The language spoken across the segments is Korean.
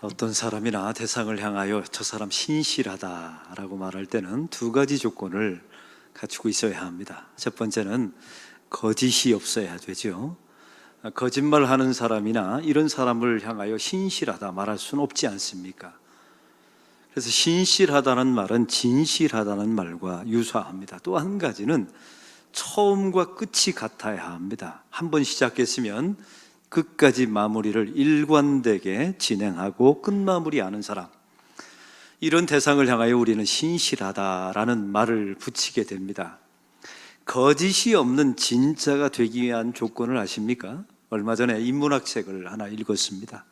어떤 사람이나 대상을 향하여 저 사람 신실하다라고 말할 때는 두 가지 조건을 갖추고 있어야 합니다. 첫 번째는 거짓이 없어야 되죠. 거짓말하는 사람이나 이런 사람을 향하여 신실하다 말할 수는 없지 않습니까? 그래서 신실하다는 말은 진실하다는 말과 유사합니다. 또 한 가지는 처음과 끝이 같아야 합니다. 한번 시작했으면 끝까지 마무리를 일관되게 진행하고 끝마무리하는 사람, 이런 대상을 향하여 우리는 신실하다라는 말을 붙이게 됩니다. 거짓이 없는 진짜가 되기 위한 조건을 아십니까? 얼마 전에 인문학 책을 하나 읽었습니다.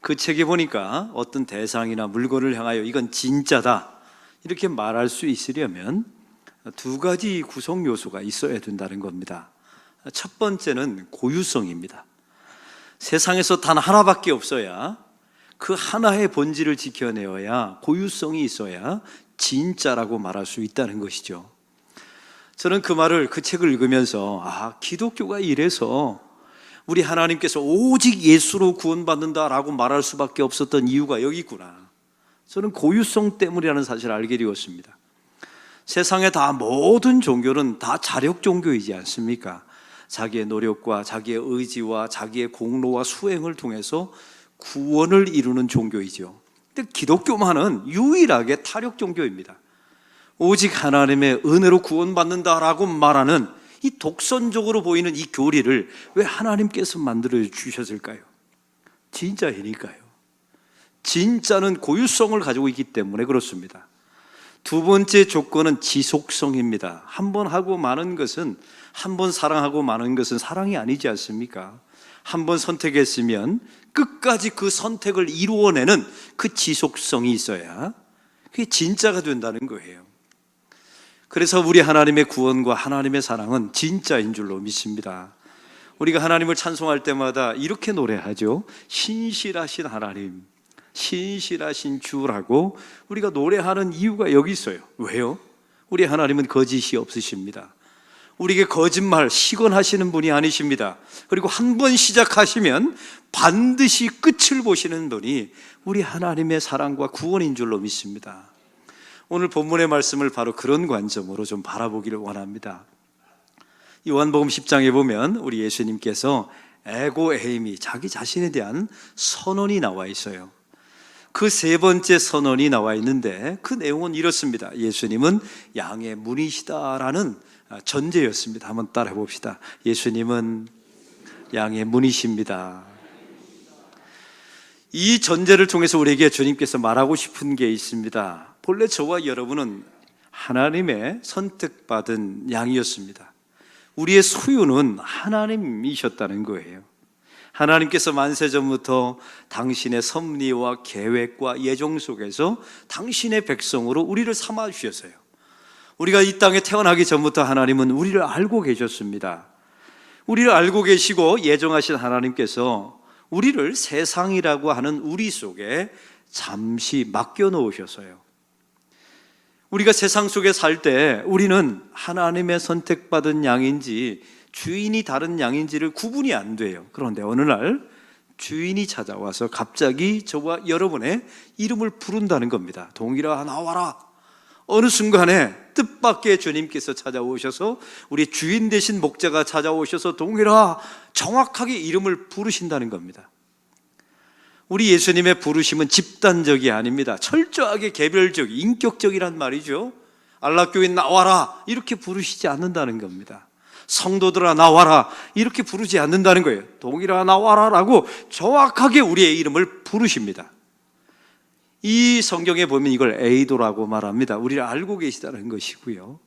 그 책에 보니까 어떤 대상이나 물건을 향하여 이건 진짜다 이렇게 말할 수 있으려면 두 가지 구성 요소가 있어야 된다는 겁니다. 첫 번째는 고유성입니다. 세상에서 단 하나밖에 없어야, 그 하나의 본질을 지켜내어야, 고유성이 있어야 진짜라고 말할 수 있다는 것이죠. 저는 그 책을 읽으면서 기독교가 이래서 우리 하나님께서 오직 예수로 구원받는다라고 말할 수밖에 없었던 이유가 여기 있구나. 저는 고유성 때문이라는 사실을 알게 되었습니다. 세상에 다 모든 종교는 다 자력 종교이지 않습니까? 자기의 노력과 자기의 의지와 자기의 공로와 수행을 통해서 구원을 이루는 종교이죠. 근데 기독교만은 유일하게 타력 종교입니다. 오직 하나님의 은혜로 구원받는다라고 말하는 이 독선적으로 보이는 이 교리를 왜 하나님께서 만들어 주셨을까요? 진짜이니까요. 진짜는 고유성을 가지고 있기 때문에 그렇습니다. 두 번째 조건은 지속성입니다. 한 번 하고 마는 것은, 한 번 사랑하고 마는 것은 사랑이 아니지 않습니까? 한 번 선택했으면 끝까지 그 선택을 이루어내는 그 지속성이 있어야 그게 진짜가 된다는 거예요. 그래서 우리 하나님의 구원과 하나님의 사랑은 진짜인 줄로 믿습니다. 우리가 하나님을 찬송할 때마다 이렇게 노래하죠. 신실하신 하나님, 신실하신 주라고 우리가 노래하는 이유가 여기 있어요. 왜요? 우리 하나님은 거짓이 없으십니다. 우리에게 거짓말, 시건하시는 분이 아니십니다. 그리고 한 번 시작하시면 반드시 끝을 보시는 분이 우리 하나님의 사랑과 구원인 줄로 믿습니다. 오늘 본문의 말씀을 바로 그런 관점으로 좀 바라보기를 원합니다. 요한복음 10장에 보면 우리 예수님께서 에고에이미, 자기 자신에 대한 선언이 나와 있어요. 그 세 번째 선언이 나와 있는데 그 내용은 이렇습니다. 예수님은 양의 문이시다라는 전제였습니다. 한번 따라해 봅시다. 예수님은 양의 문이십니다. 이 전제를 통해서 우리에게 주님께서 말하고 싶은 게 있습니다. 본래 저와 여러분은 하나님의 선택받은 양이었습니다. 우리의 소유는 하나님이셨다는 거예요. 하나님께서 만세전부터 당신의 섭리와 계획과 예정 속에서 당신의 백성으로 우리를 삼아 주셨어요. 우리가 이 땅에 태어나기 전부터 하나님은 우리를 알고 계셨습니다. 우리를 알고 계시고 예정하신 하나님께서 우리를 세상이라고 하는 우리 속에 잠시 맡겨 놓으셨어요. 우리가 세상 속에 살 때 우리는 하나님의 선택받은 양인지 주인이 다른 양인지를 구분이 안 돼요. 그런데 어느 날 주인이 찾아와서 갑자기 저와 여러분의 이름을 부른다는 겁니다. 동일아 나와라. 어느 순간에 뜻밖의 주님께서 찾아오셔서 우리 주인 되신 목자가 찾아오셔서 동일아, 정확하게 이름을 부르신다는 겁니다. 우리 예수님의 부르심은 집단적이 아닙니다. 철저하게 개별적, 인격적이란 말이죠. 안락교인 나와라 이렇게 부르시지 않는다는 겁니다. 성도들아 나와라 이렇게 부르지 않는다는 거예요. 동일아 나와라라고 정확하게 우리의 이름을 부르십니다. 이 성경에 보면 이걸 에이도라고 말합니다. 우리를 알고 계시다는 것이고요,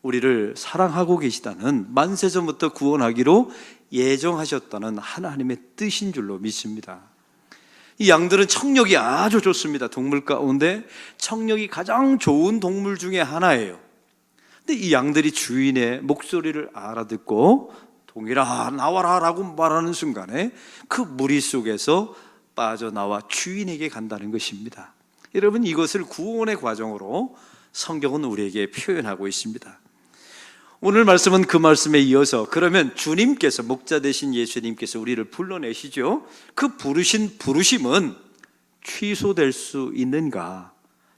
우리를 사랑하고 계시다는, 만세전부터 구원하기로 예정하셨다는 하나님의 뜻인 줄로 믿습니다. 이 양들은 청력이 아주 좋습니다. 동물 가운데 청력이 가장 좋은 동물 중에 하나예요. 근데 이 양들이 주인의 목소리를 알아듣고 동일아 나와라 라고 말하는 순간에 그 무리 속에서 빠져나와 주인에게 간다는 것입니다. 여러분, 이것을 구원의 과정으로 성경은 우리에게 표현하고 있습니다. 오늘 말씀은 그 말씀에 이어서, 그러면 주님께서, 목자 되신 예수님께서 우리를 불러내시죠. 그 부르신 부르심은 취소될 수 있는가?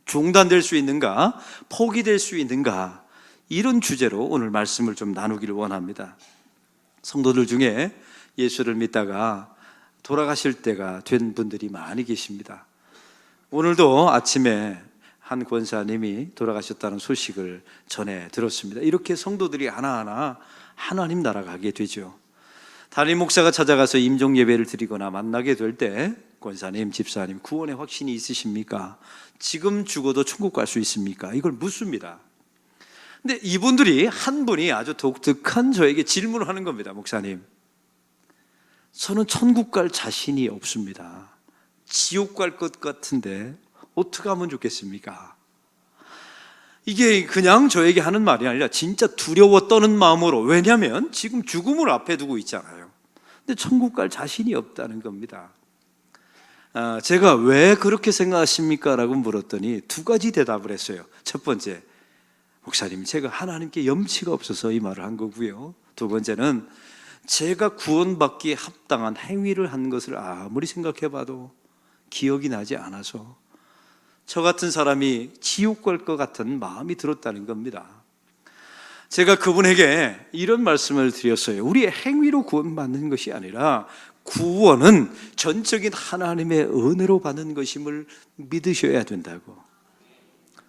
중단될 수 있는가? 포기될 수 있는가? 이런 주제로 오늘 말씀을 좀 나누기를 원합니다. 성도들 중에 예수를 믿다가 돌아가실 때가 된 분들이 많이 계십니다. 오늘도 아침에 한 권사님이 돌아가셨다는 소식을 전해 들었습니다. 이렇게 성도들이 하나하나 하나님 나라 가게 되죠. 담임 목사가 찾아가서 임종 예배를 드리거나 만나게 될 때 권사님, 집사님, 구원의 확신이 있으십니까? 지금 죽어도 천국 갈 수 있습니까? 이걸 묻습니다. 근데 이분들이 한 분이 아주 독특한 저에게 질문을 하는 겁니다. 목사님, 저는 천국 갈 자신이 없습니다. 지옥 갈 것 같은데 어떻게 하면 좋겠습니까? 이게 그냥 저에게 하는 말이 아니라 진짜 두려워 떠는 마음으로, 왜냐하면 지금 죽음을 앞에 두고 있잖아요. 근데 천국 갈 자신이 없다는 겁니다. 제가 왜 그렇게 생각하십니까? 라고 물었더니 두 가지 대답을 했어요. 첫 번째, 목사님, 제가 하나님께 염치가 없어서 이 말을 한 거고요. 두 번째는 제가 구원받기에 합당한 행위를 한 것을 아무리 생각해봐도 기억이 나지 않아서 저 같은 사람이 지옥 갈 것 같은 마음이 들었다는 겁니다. 제가 그분에게 이런 말씀을 드렸어요. 우리의 행위로 구원받는 것이 아니라 구원은 전적인 하나님의 은혜로 받는 것임을 믿으셔야 된다고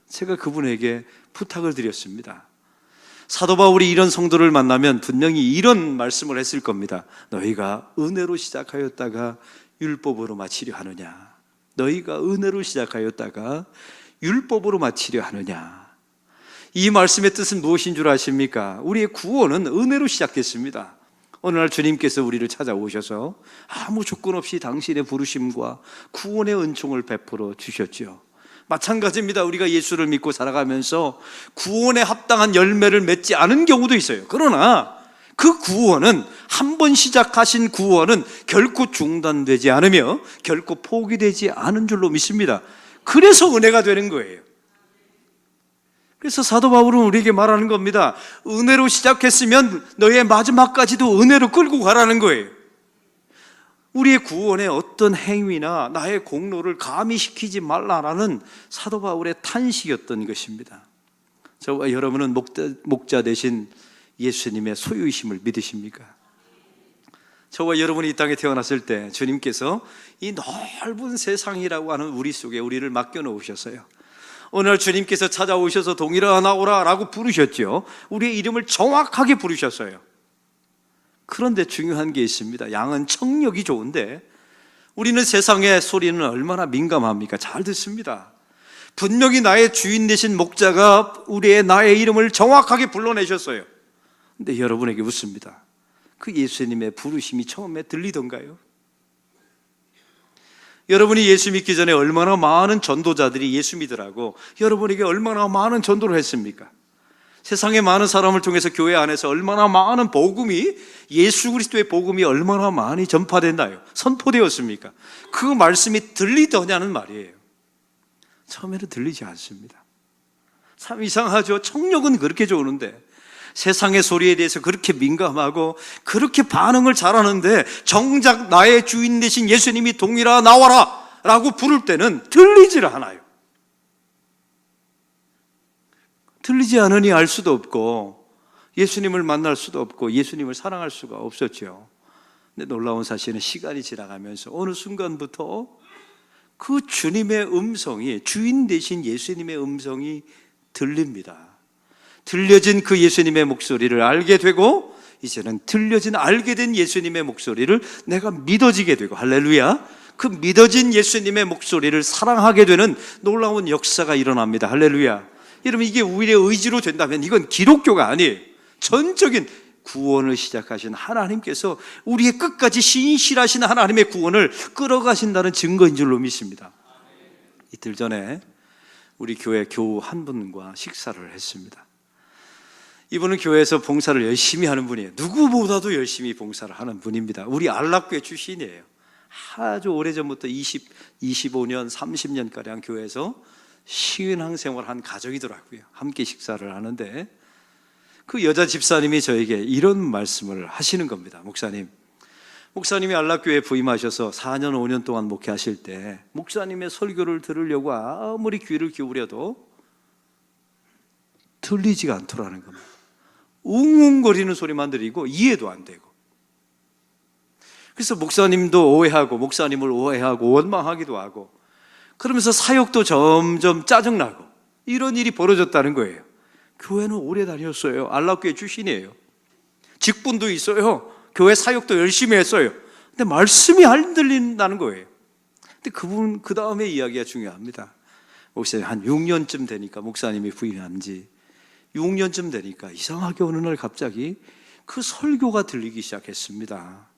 제가 그분에게 부탁을 드렸습니다. 사도 바울이 이런 성도를 만나면 분명히 이런 말씀을 했을 겁니다. 너희가 은혜로 시작하였다가 율법으로 마치려 하느냐? 너희가 은혜로 시작하였다가 율법으로 마치려 하느냐? 이 말씀의 뜻은 무엇인 줄 아십니까? 우리의 구원은 은혜로 시작됐습니다. 어느 날 주님께서 우리를 찾아오셔서 아무 조건 없이 당신의 부르심과 구원의 은총을 베풀어 주셨죠. 마찬가지입니다. 우리가 예수를 믿고 살아가면서 구원에 합당한 열매를 맺지 않은 경우도 있어요. 그러나 그 구원은, 한 번 시작하신 구원은 결코 중단되지 않으며 결코 포기되지 않은 줄로 믿습니다. 그래서 은혜가 되는 거예요. 그래서 사도 바울은 우리에게 말하는 겁니다. 은혜로 시작했으면 너의 마지막까지도 은혜로 끌고 가라는 거예요. 우리의 구원에 어떤 행위나 나의 공로를 가미시키지 말라라는 사도 바울의 탄식이었던 것입니다. 저와 여러분은 목자 되신 예수님의 소유이심을 믿으십니까? 저와 여러분이 이 땅에 태어났을 때 주님께서 이 넓은 세상이라고 하는 우리 속에 우리를 맡겨놓으셨어요. 오늘 주님께서 찾아오셔서 동일아 나오라 라고 부르셨죠. 우리의 이름을 정확하게 부르셨어요. 그런데 중요한 게 있습니다. 양은 청력이 좋은데 우리는 세상의 소리는 얼마나 민감합니까? 잘 듣습니다. 분명히 나의 주인 되신 목자가 나의 이름을 정확하게 불러내셨어요. 근데 여러분에게 묻습니다. 그 예수님의 부르심이 처음에 들리던가요? 여러분이 예수 믿기 전에 얼마나 많은 전도자들이 예수 믿으라고 여러분에게 얼마나 많은 전도를 했습니까? 세상의 많은 사람을 통해서 교회 안에서 얼마나 많은 복음이, 예수 그리스도의 복음이 얼마나 많이 전파됐나요? 선포되었습니까? 그 말씀이 들리더냐는 말이에요. 처음에는 들리지 않습니다. 참 이상하죠. 청력은 그렇게 좋은데 세상의 소리에 대해서 그렇게 민감하고 그렇게 반응을 잘하는데 정작 나의 주인 되신 예수님이 동일아 나와라 라고 부를 때는 들리질 않아요. 들리지 않으니 알 수도 없고 예수님을 만날 수도 없고 예수님을 사랑할 수가 없었죠. 근데 놀라운 사실은 시간이 지나가면서 어느 순간부터 그 주님의 음성이, 주인 되신 예수님의 음성이 들립니다. 들려진 그 예수님의 목소리를 알게 되고 이제는 들려진, 알게 된 예수님의 목소리를 내가 믿어지게 되고, 할렐루야, 그 믿어진 예수님의 목소리를 사랑하게 되는 놀라운 역사가 일어납니다. 할렐루야. 여러분, 이게 우리의 의지로 된다면 이건 기독교가 아니에요. 전적인 구원을 시작하신 하나님께서 우리의 끝까지 신실하신 하나님의 구원을 끌어가신다는 증거인 줄로 믿습니다. 이틀 전에 우리 교회 교우 한 분과 식사를 했습니다. 이분은 교회에서 봉사를 열심히 하는 분이에요. 누구보다도 열심히 봉사를 하는 분입니다. 우리 안락교회 출신이에요. 아주 오래전부터 25년, 30년가량 교회에서 신앙생활을 한 가족이더라고요. 함께 식사를 하는데 그 여자 집사님이 저에게 이런 말씀을 하시는 겁니다. 목사님, 목사님이 안락교회에 부임하셔서 4년, 5년 동안 목회하실 때 목사님의 설교를 들으려고 아무리 귀를 기울여도 들리지가 않더라는 겁니다. 웅웅거리는 소리만 들리고 이해도 안 되고. 그래서 목사님도 오해하고 목사님을 오해하고 원망하기도 하고, 그러면서 사역도 점점 짜증나고 이런 일이 벌어졌다는 거예요. 교회는 오래 다녔어요. 안락교회 출신이에요. 직분도 있어요. 교회 사역도 열심히 했어요. 근데 말씀이 안 들린다는 거예요. 근데 그분 그 다음에 이야기가 중요합니다. 목사님 한 6년쯤 되니까, 목사님이 부임한 지 6년쯤 되니까 이상하게 어느 날 갑자기 그 설교가 들리기 시작했습니다.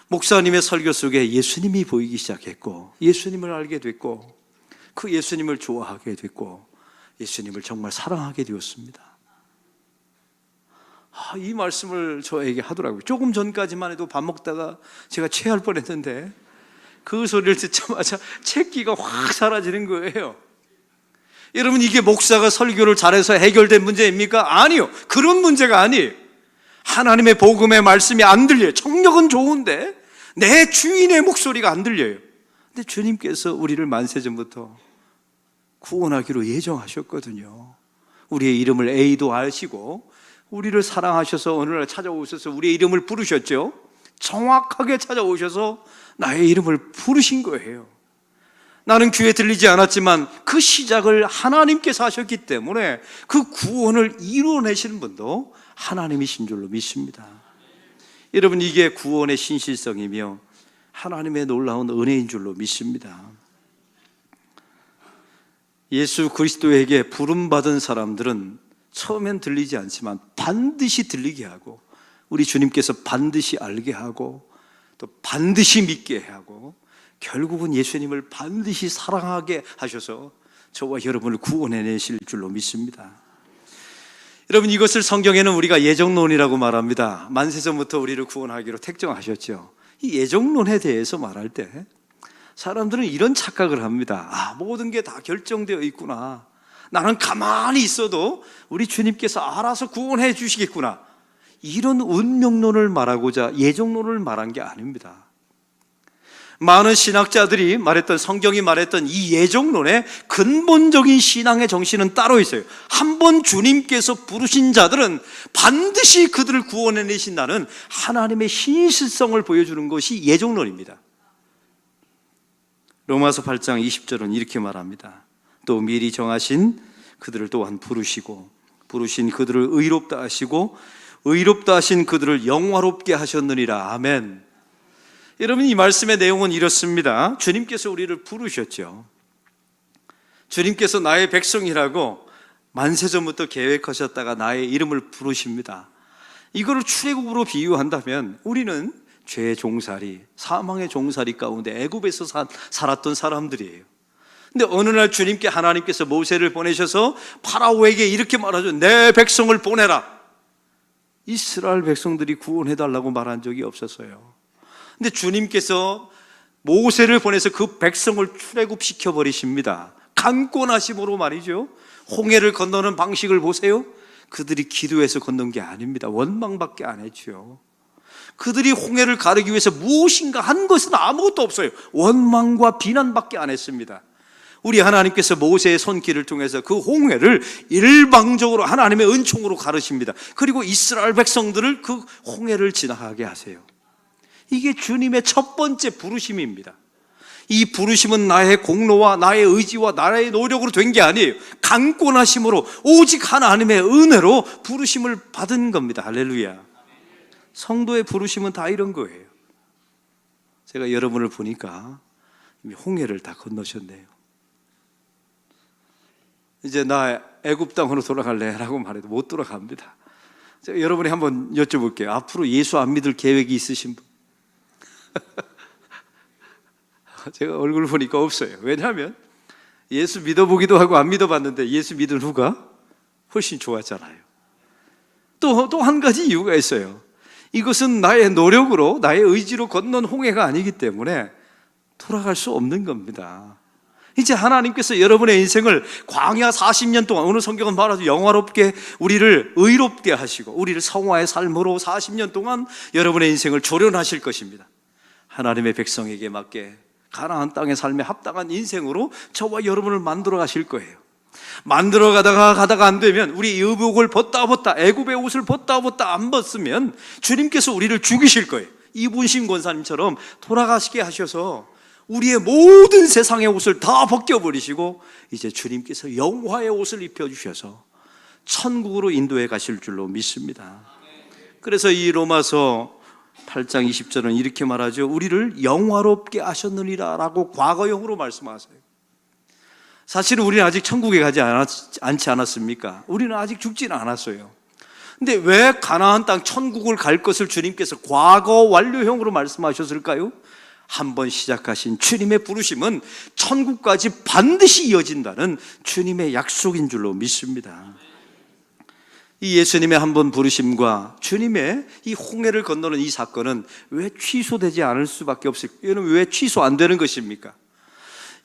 목사님의 설교 속에 예수님이 보이기 시작했고, 예수님을 알게 됐고, 그 예수님을 좋아하게 됐고, 예수님을 정말 사랑하게 되었습니다. 이 말씀을 저에게 하더라고요. 조금 전까지만 해도 밥 먹다가 제가 체할 뻔했는데 그 소리를 듣자마자 체기가 확 사라지는 거예요. 여러분, 이게 목사가 설교를 잘해서 해결된 문제입니까? 아니요. 그런 문제가 아니에요. 하나님의 복음의 말씀이 안 들려요. 청력은 좋은데 내 주인의 목소리가 안 들려요. 근데 주님께서 우리를 만세전부터 구원하기로 예정하셨거든요. 우리의 이름을 A도 아시고 우리를 사랑하셔서 어느 날 찾아오셔서 우리의 이름을 부르셨죠. 정확하게 찾아오셔서 나의 이름을 부르신 거예요. 나는 귀에 들리지 않았지만 그 시작을 하나님께서 하셨기 때문에 그 구원을 이루어내시는 분도 하나님이신 줄로 믿습니다. 여러분, 이게 구원의 신실성이며 하나님의 놀라운 은혜인 줄로 믿습니다. 예수 그리스도에게 부름받은 사람들은 처음엔 들리지 않지만 반드시 들리게 하고, 우리 주님께서 반드시 알게 하고, 또 반드시 믿게 하고, 결국은 예수님을 반드시 사랑하게 하셔서 저와 여러분을 구원해내실 줄로 믿습니다. 여러분, 이것을 성경에는 우리가 예정론이라고 말합니다. 만세전부터 우리를 구원하기로 택정하셨죠. 이 예정론에 대해서 말할 때 사람들은 이런 착각을 합니다. 모든 게 다 결정되어 있구나. 나는 가만히 있어도 우리 주님께서 알아서 구원해 주시겠구나. 이런 운명론을 말하고자 예정론을 말한 게 아닙니다. 많은 신학자들이 말했던, 성경이 말했던 이 예정론의 근본적인 신앙의 정신은 따로 있어요. 한번 주님께서 부르신 자들은 반드시 그들을 구원해내신다는 하나님의 신실성을 보여주는 것이 예정론입니다. 로마서 8장 20절은 이렇게 말합니다. 또 미리 정하신 그들을 또한 부르시고, 부르신 그들을 의롭다 하시고, 의롭다 하신 그들을 영화롭게 하셨느니라. 아멘. 여러분, 이 말씀의 내용은 이렇습니다. 주님께서 우리를 부르셨죠. 주님께서 나의 백성이라고 만세전부터 계획하셨다가 나의 이름을 부르십니다. 이거를 출애굽으로 비유한다면 우리는 죄의 종살이, 사망의 종살이 가운데 애굽에서 살았던 사람들이에요. 근데 어느 날 주님께 하나님께서 모세를 보내셔서 파라오에게 이렇게 말하죠. 내 백성을 보내라. 이스라엘 백성들이 구원해달라고 말한 적이 없었어요. 근데 주님께서 모세를 보내서 그 백성을 출애굽시켜 버리십니다. 강권하심으로 말이죠. 홍해를 건너는 방식을 보세요. 그들이 기도해서 건넌 게 아닙니다. 원망밖에 안 했죠. 그들이 홍해를 가르기 위해서 무엇인가 한 것은 아무것도 없어요. 원망과 비난밖에 안 했습니다. 우리 하나님께서 모세의 손길을 통해서 그 홍해를 일방적으로 하나님의 은총으로 가르십니다. 그리고 이스라엘 백성들을 그 홍해를 지나가게 하세요. 이게 주님의 첫 번째 부르심입니다. 이 부르심은 나의 공로와 나의 의지와 나의 노력으로 된 게 아니에요. 강권하심으로 오직 하나님의 은혜로 부르심을 받은 겁니다. 할렐루야. 성도의 부르심은 다 이런 거예요. 제가 여러분을 보니까 이미 홍해를 다 건너셨네요. 이제 나 애굽 땅으로 돌아갈래 라고 말해도 못 돌아갑니다. 제가 여러분이 한번 여쭤볼게요. 앞으로 예수 안 믿을 계획이 있으신 분? 제가 얼굴 보니까 없어요. 왜냐하면 예수 믿어보기도 하고 안 믿어봤는데 예수 믿은 후가 훨씬 좋았잖아요. 또 한 가지 이유가 있어요. 이것은 나의 노력으로, 나의 의지로 건넌 홍해가 아니기 때문에 돌아갈 수 없는 겁니다. 이제 하나님께서 여러분의 인생을 광야 40년 동안, 오늘 성경은 말하죠. 영화롭게 우리를 의롭게 하시고 우리를 성화의 삶으로 40년 동안 여러분의 인생을 조련하실 것입니다. 하나님의 백성에게 맞게 가나안 땅의 삶에 합당한 인생으로 저와 여러분을 만들어 가실 거예요. 만들어 가다가 안 되면, 우리 의복을 벗다 애굽의 옷을 벗다 안 벗으면 주님께서 우리를 죽이실 거예요. 이분신 권사님처럼 돌아가시게 하셔서 우리의 모든 세상의 옷을 다 벗겨버리시고 이제 주님께서 영화의 옷을 입혀주셔서 천국으로 인도해 가실 줄로 믿습니다. 그래서 이 로마서 8장 20절은 이렇게 말하죠. 우리를 영화롭게 하셨느니라 라고 과거형으로 말씀하세요. 사실은 우리는 아직 천국에 가지 않지 않았습니까? 우리는 아직 죽지는 않았어요. 근데 왜 가나안 땅 천국을 갈 것을 주님께서 과거 완료형으로 말씀하셨을까요? 한번 시작하신 주님의 부르심은 천국까지 반드시 이어진다는 주님의 약속인 줄로 믿습니다. 이 예수님의 한 번 부르심과 주님의 이 홍해를 건너는 이 사건은 왜 취소되지 않을 수밖에 없을까요? 여러분, 왜 취소 안 되는 것입니까?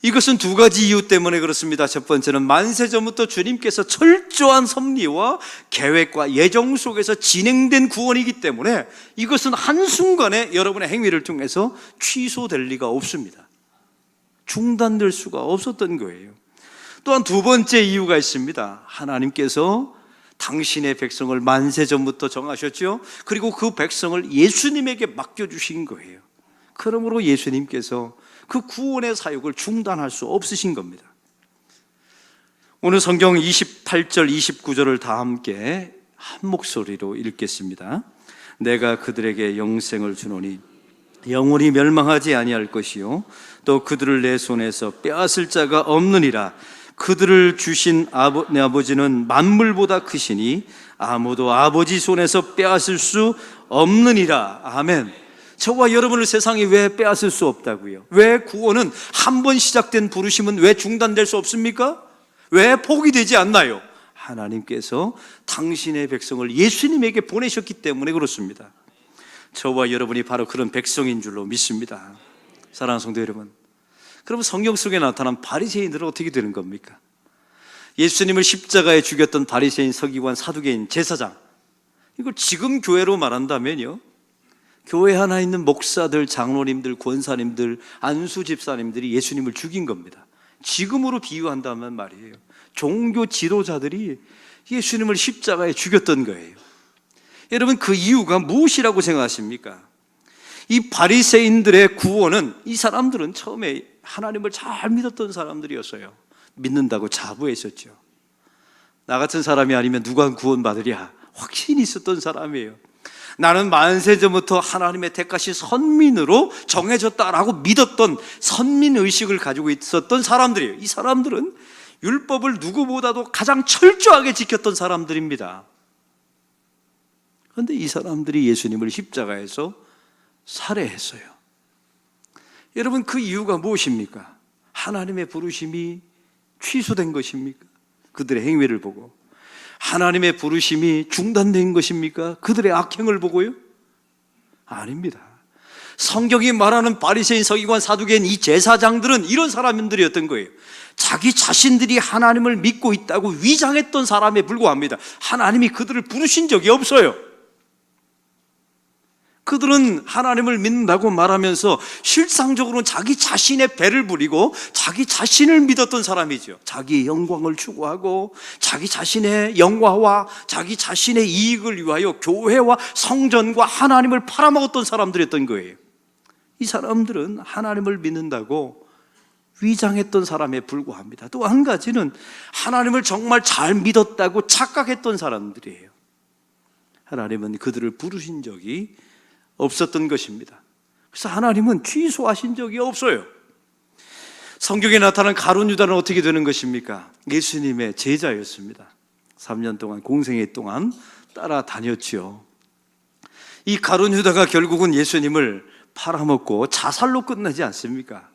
이것은 두 가지 이유 때문에 그렇습니다. 첫 번째는 만세전부터 주님께서 철저한 섭리와 계획과 예정 속에서 진행된 구원이기 때문에 이것은 한순간에 여러분의 행위를 통해서 취소될 리가 없습니다. 중단될 수가 없었던 거예요. 또한 두 번째 이유가 있습니다. 하나님께서 당신의 백성을 만세전부터 정하셨죠. 그리고 그 백성을 예수님에게 맡겨주신 거예요. 그러므로 예수님께서 그 구원의 사역을 중단할 수 없으신 겁니다. 오늘 성경 28절 29절을 다 함께 한 목소리로 읽겠습니다. 내가 그들에게 영생을 주노니 영원히 멸망하지 아니할 것이요 또 그들을 내 손에서 빼앗을 자가 없느니라. 그들을 주신 내 아버지는 만물보다 크시니 아무도 아버지 손에서 빼앗을 수 없느니라. 아멘. 저와 여러분을 세상이 왜 빼앗을 수 없다고요? 왜 구원은 한 번 시작된 부르심은 왜 중단될 수 없습니까? 왜 포기되지 않나요? 하나님께서 당신의 백성을 예수님에게 보내셨기 때문에 그렇습니다. 저와 여러분이 바로 그런 백성인 줄로 믿습니다. 사랑하는 성도 여러분, 그럼 성경 속에 나타난 바리새인들은 어떻게 되는 겁니까? 예수님을 십자가에 죽였던 바리새인, 서기관, 사두개인, 제사장, 이걸 지금 교회로 말한다면요, 교회 하나 있는 목사들, 장로님들, 권사님들, 안수 집사님들이 예수님을 죽인 겁니다. 지금으로 비유한다면 말이에요, 종교 지도자들이 예수님을 십자가에 죽였던 거예요. 여러분, 그 이유가 무엇이라고 생각하십니까? 이 바리새인들의 구원은, 이 사람들은 처음에 하나님을 잘 믿었던 사람들이었어요. 믿는다고 자부했었죠. 나 같은 사람이 아니면 누가 구원받으랴 확신이 있었던 사람이에요. 나는 만세전부터 하나님의 택하신 선민으로 정해졌다라고 믿었던 선민의식을 가지고 있었던 사람들이에요. 이 사람들은 율법을 누구보다도 가장 철저하게 지켰던 사람들입니다. 그런데 이 사람들이 예수님을 십자가에서 살해했어요. 여러분, 그 이유가 무엇입니까? 하나님의 부르심이 취소된 것입니까? 그들의 행위를 보고. 하나님의 부르심이 중단된 것입니까? 그들의 악행을 보고요? 아닙니다. 성경이 말하는 바리새인, 서기관, 사두개인, 이 제사장들은 이런 사람들이었던 거예요. 자기 자신들이 하나님을 믿고 있다고 위장했던 사람에 불과합니다. 하나님이 그들을 부르신 적이 없어요. 그들은 하나님을 믿는다고 말하면서 실상적으로는 자기 자신의 배를 부리고 자기 자신을 믿었던 사람이죠. 자기의 영광을 추구하고 자기 자신의 영화와 자기 자신의 이익을 위하여 교회와 성전과 하나님을 팔아먹었던 사람들이었던 거예요. 이 사람들은 하나님을 믿는다고 위장했던 사람에 불과합니다. 또 한 가지는 하나님을 정말 잘 믿었다고 착각했던 사람들이에요. 하나님은 그들을 부르신 적이 없었던 것입니다. 그래서 하나님은 취소하신 적이 없어요. 성경에 나타난 가룟 유다는 어떻게 되는 것입니까? 예수님의 제자였습니다. 3년 동안, 공생애 동안 따라다녔죠. 이 가룟 유다가 결국은 예수님을 팔아먹고 자살로 끝나지 않습니까?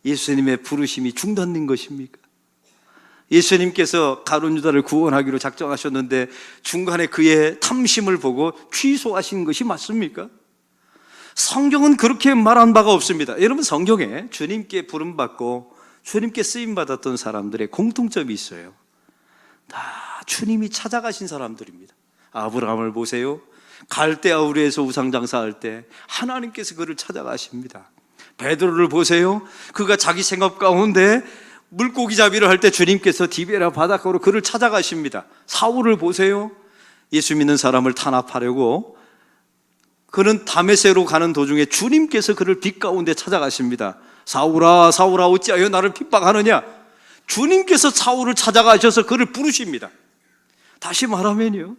예수님의 부르심이 중단된 것입니까? 예수님께서 가룟 유다를 구원하기로 작정하셨는데 중간에 그의 탐심을 보고 취소하신 것이 맞습니까? 성경은 그렇게 말한 바가 없습니다. 여러분, 성경에 주님께 부름받고 주님께 쓰임받았던 사람들의 공통점이 있어요. 다 주님이 찾아가신 사람들입니다. 아브라함을 보세요. 갈대아우르에서 우상장사할 때 하나님께서 그를 찾아가십니다. 베드로를 보세요. 그가 자기 생업 가운데 물고기 잡이를 할 때 주님께서 디베라 바닷가로 그를 찾아가십니다. 사울을 보세요. 예수 믿는 사람을 탄압하려고 그는 다메섹으로 가는 도중에 주님께서 그를 빛 가운데 찾아가십니다. 사울아 사울아 어찌하여 나를 핍박하느냐. 주님께서 사울을 찾아가셔서 그를 부르십니다. 다시 말하면요,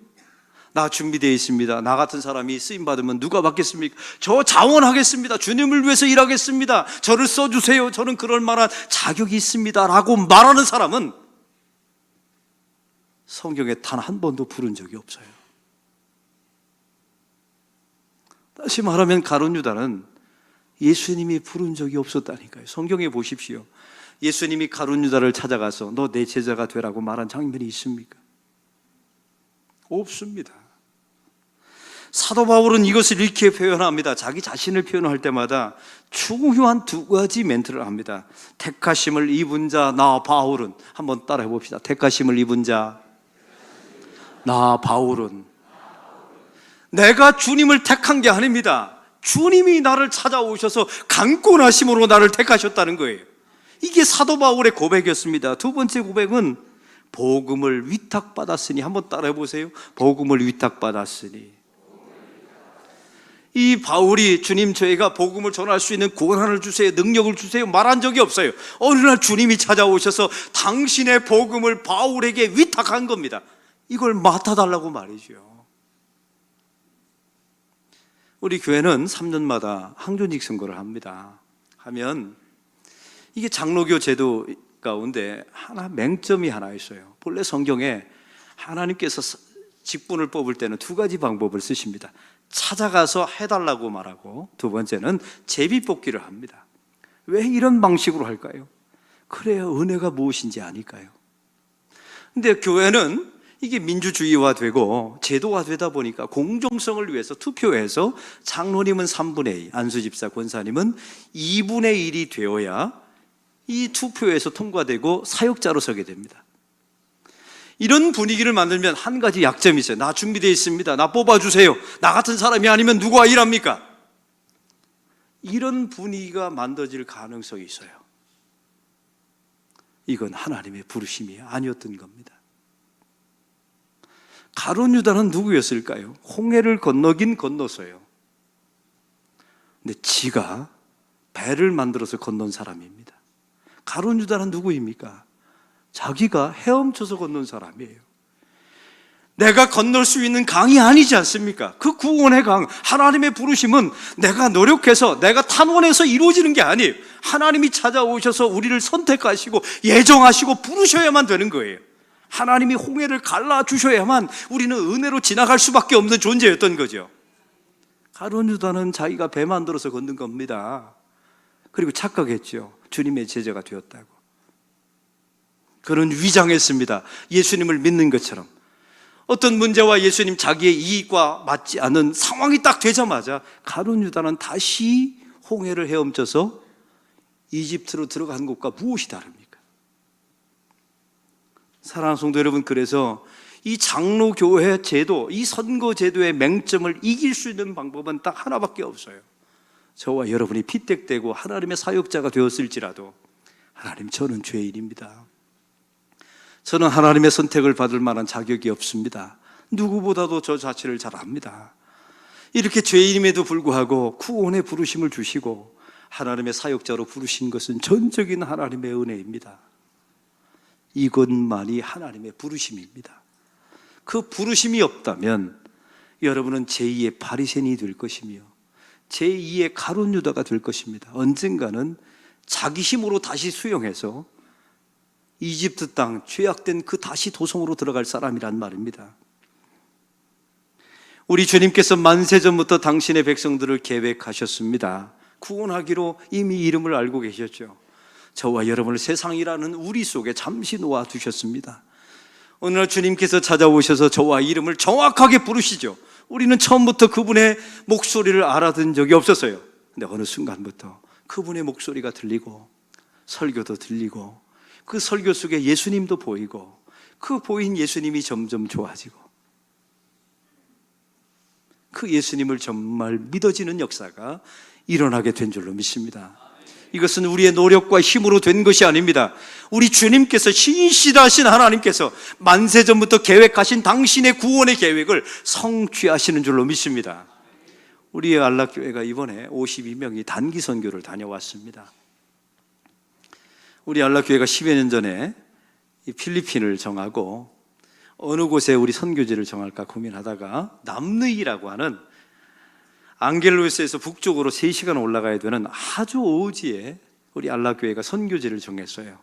나 준비되어 있습니다. 나 같은 사람이 쓰임받으면 누가 받겠습니까? 저 자원하겠습니다. 주님을 위해서 일하겠습니다. 저를 써주세요. 저는 그럴 만한 자격이 있습니다 라고 말하는 사람은 성경에 단 한 번도 부른 적이 없어요. 다시 말하면 가룟 유다는 예수님이 부른 적이 없었다니까요. 성경에 보십시오. 예수님이 가룟 유다를 찾아가서 너 내 제자가 되라고 말한 장면이 있습니까? 없습니다. 사도 바울은 이것을 이렇게 표현합니다. 자기 자신을 표현할 때마다 중요한 두 가지 멘트를 합니다. 택하심을 입은 자 나 바울은, 한번 따라해 봅시다. 택하심을 입은 자 나 바울은. 내가 주님을 택한 게 아닙니다. 주님이 나를 찾아오셔서 강권하심으로 나를 택하셨다는 거예요. 이게 사도 바울의 고백이었습니다. 두 번째 고백은 복음을 위탁받았으니. 한번 따라해 보세요. 복음을 위탁받았으니. 이 바울이 주님 저희가 복음을 전할 수 있는 권한을 주세요, 능력을 주세요 말한 적이 없어요. 어느 날 주님이 찾아오셔서 당신의 복음을 바울에게 위탁한 겁니다. 이걸 맡아달라고 말이죠. 우리 교회는 3년마다 항존직 선거를 합니다. 하면 이게 장로교 제도 가운데 하나 맹점이 하나 있어요. 본래 성경에 하나님께서 직분을 뽑을 때는 두 가지 방법을 쓰십니다. 찾아가서 해달라고 말하고, 두 번째는 제비 뽑기를 합니다. 왜 이런 방식으로 할까요? 그래야 은혜가 무엇인지 아니까요. 근데 교회는 이게 민주주의화되고 제도화되다 보니까 공정성을 위해서 투표해서 장로님은 3분의 2, 안수집사 권사님은 2분의 1이 되어야 이 투표에서 통과되고 사역자로 서게 됩니다. 이런 분위기를 만들면 한 가지 약점이 있어요. 나 준비되어 있습니다. 나 뽑아주세요. 나 같은 사람이 아니면 누가 일합니까? 이런 분위기가 만들어질 가능성이 있어요. 이건 하나님의 부르심이 아니었던 겁니다. 가룟 유다는 누구였을까요? 홍해를 건너긴 건넜어요. 근데 지가 배를 만들어서 건넌 사람입니다. 가룟 유다는 누구입니까? 자기가 헤엄쳐서 건넌 사람이에요. 내가 건널 수 있는 강이 아니지 않습니까? 그 구원의 강, 하나님의 부르심은 내가 노력해서 내가 탐원해서 이루어지는 게 아니에요. 하나님이 찾아오셔서 우리를 선택하시고 예정하시고 부르셔야만 되는 거예요. 하나님이 홍해를 갈라주셔야만 우리는 은혜로 지나갈 수밖에 없는 존재였던 거죠. 가룟 유다는 자기가 배 만들어서 건넌 겁니다. 그리고 착각했죠. 주님의 제자가 되었다고. 그는 위장했습니다. 예수님을 믿는 것처럼. 어떤 문제와 예수님 자기의 이익과 맞지 않은 상황이 딱 되자마자 가룟 유다는 다시 홍해를 헤엄쳐서 이집트로 들어간 것과 무엇이 다릅니까? 사랑하는 성도 여러분, 그래서 이 장로교회 제도, 이 선거 제도의 맹점을 이길 수 있는 방법은 딱 하나밖에 없어요. 저와 여러분이 피택되고 하나님의 사역자가 되었을지라도, 하나님, 저는 죄인입니다. 저는 하나님의 선택을 받을 만한 자격이 없습니다. 누구보다도 저 자체를 잘 압니다. 이렇게 죄인임에도 불구하고 구원의 부르심을 주시고 하나님의 사역자로 부르신 것은 전적인 하나님의 은혜입니다. 이것만이 하나님의 부르심입니다. 그 부르심이 없다면 여러분은 제2의 바리새인이 될 것이며 제2의 가룟 유다가 될 것입니다. 언젠가는 자기 힘으로 다시 수용해서 이집트 땅, 죄악된 그 다시 도성으로 들어갈 사람이란 말입니다. 우리 주님께서 만세전부터 당신의 백성들을 계획하셨습니다. 구원하기로 이미 이름을 알고 계셨죠. 저와 여러분을 세상이라는 우리 속에 잠시 놓아두셨습니다. 어느 날 주님께서 찾아오셔서 저와 이름을 정확하게 부르시죠. 우리는 처음부터 그분의 목소리를 알아듣은 적이 없었어요. 근데 어느 순간부터 그분의 목소리가 들리고 설교도 들리고 그 설교 속에 예수님도 보이고 그 보인 예수님이 점점 좋아지고 그 예수님을 정말 믿어지는 역사가 일어나게 된 줄로 믿습니다. 이것은 우리의 노력과 힘으로 된 것이 아닙니다. 우리 주님께서, 신실하신 하나님께서 만세전부터 계획하신 당신의 구원의 계획을 성취하시는 줄로 믿습니다. 우리의 안락교회가 이번에 52명이 단기 선교를 다녀왔습니다. 우리 안락교회가 10여 년 전에 이 필리핀을 정하고 어느 곳에 우리 선교지를 정할까 고민하다가 남르이라고 하는 앙겔로스에서 북쪽으로 3시간 올라가야 되는 아주 오지에 우리 안락교회가 선교지를 정했어요.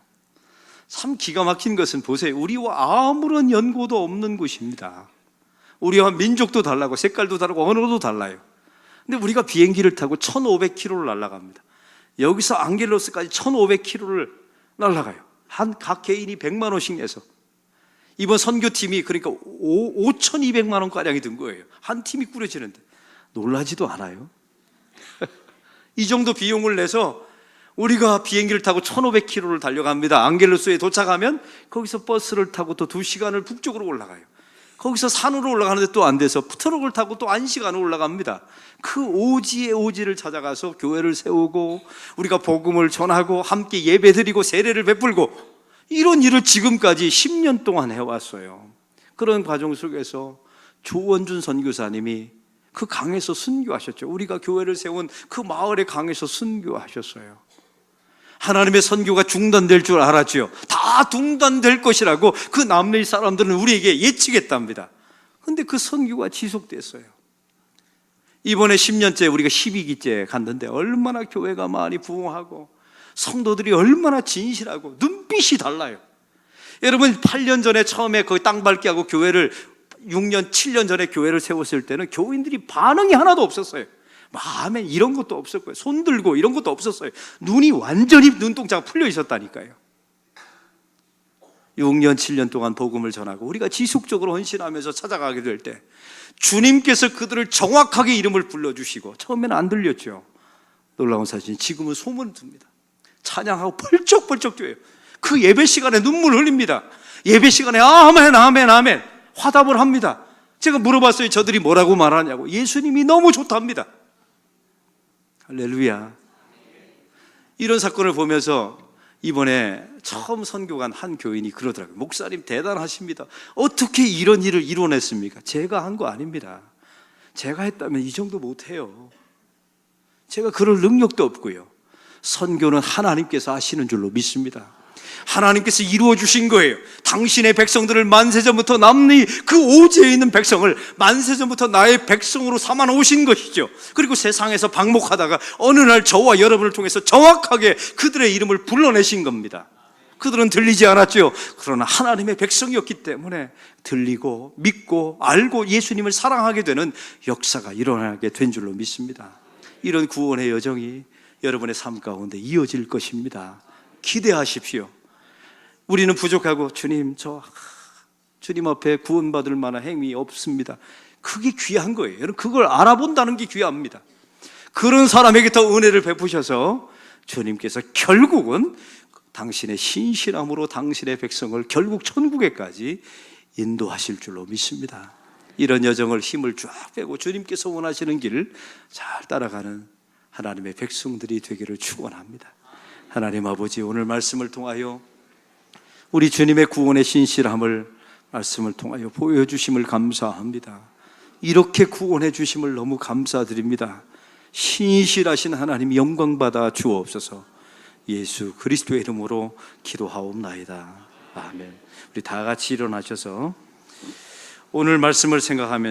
참 기가 막힌 것은 보세요. 우리와 아무런 연고도 없는 곳입니다. 우리와 민족도 달라고 색깔도 다르고 언어도 달라요. 근데 우리가 비행기를 타고 1500km를 날아갑니다. 여기서 앙겔로스까지 1500km를 날아가요. 각 개인이 100만 원씩 내서. 이번 선교팀이 그러니까 5200만 원가량이 든 거예요. 한 팀이 꾸려지는데 놀라지도 않아요. 이 정도 비용을 내서 우리가 비행기를 타고 1500km를 달려갑니다. 앙겔로스에 도착하면 거기서 버스를 타고 또 2시간을 북쪽으로 올라가요. 거기서 산으로 올라가는데 또 안 돼서 트럭을 타고 또 1시간을 올라갑니다. 그 오지의 오지를 찾아가서 교회를 세우고 우리가 복음을 전하고 함께 예배드리고 세례를 베풀고 이런 일을 지금까지 10년 동안 해왔어요. 그런 과정 속에서 조원준 선교사님이 그 강에서 순교하셨죠. 우리가 교회를 세운 그 마을의 강에서 순교하셨어요. 하나님의 선교가 중단될 줄 알았죠. 다 중단될 것이라고 그 남미 사람들은 우리에게 예측했답니다. 그런데 그 선교가 지속됐어요. 이번에 10년째 우리가 12기째 갔는데 얼마나 교회가 많이 부흥하고 성도들이 얼마나 진실하고 눈빛이 달라요. 여러분 8년 전에 처음에 거기 땅 밟기 하고 교회를 6년, 7년 전에 교회를 세웠을 때는 교인들이 반응이 하나도 없었어요. 마음에 이런 것도 없었고요. 손 들고 이런 것도 없었어요. 눈이 완전히 눈동자가 풀려 있었다니까요. 6년, 7년 동안 복음을 전하고 우리가 지속적으로 헌신하면서 찾아가게 될 때 주님께서 그들을 정확하게 이름을 불러주시고 처음에는 안 들렸죠. 놀라운 사실은 지금은 소문을 듭니다. 찬양하고 펄쩍펄쩍 뛰어요. 그 예배 시간에 눈물 흘립니다. 예배 시간에 아멘 아멘 아멘 화답을 합니다. 제가 물어봤어요. 저들이 뭐라고 말하냐고. 예수님이 너무 좋답니다. 할렐루야. 이런 사건을 보면서 이번에 처음 선교간 한 교인이 그러더라고요. 목사님 대단하십니다. 어떻게 이런 일을 이뤄냈습니까? 제가 한 거 아닙니다. 제가 했다면 이 정도 못해요. 제가 그럴 능력도 없고요. 선교는 하나님께서 하시는 줄로 믿습니다. 하나님께서 이루어 주신 거예요. 당신의 백성들을 만세전부터 남리 그 오지에 있는 백성을 만세전부터 나의 백성으로 삼아 놓으신 것이죠. 그리고 세상에서 방목하다가 어느 날 저와 여러분을 통해서 정확하게 그들의 이름을 불러내신 겁니다. 그들은 들리지 않았죠. 그러나 하나님의 백성이었기 때문에 들리고 믿고 알고 예수님을 사랑하게 되는 역사가 일어나게 된 줄로 믿습니다. 이런 구원의 여정이 여러분의 삶 가운데 이어질 것입니다. 기대하십시오. 우리는 부족하고 주님 앞에 구원받을 만한 행위 없습니다. 그게 귀한 거예요. 여러분 그걸 알아본다는 게 귀합니다. 그런 사람에게 더 은혜를 베푸셔서 주님께서 결국은 당신의 신실함으로 당신의 백성을 결국 천국에까지 인도하실 줄로 믿습니다. 이런 여정을 힘을 쫙 빼고 주님께서 원하시는 길을 잘 따라가는 하나님의 백성들이 되기를 축원합니다. 하나님 아버지, 오늘 말씀을 통하여 우리 주님의 구원의 신실함을 말씀을 통하여 보여주심을 감사합니다. 이렇게 구원해 주심을 너무 감사드립니다. 신실하신 하나님 영광받아 주옵소서. 예수 그리스도의 이름으로 기도하옵나이다. 아멘. 우리 다 같이 일어나셔서 오늘 말씀을 생각하면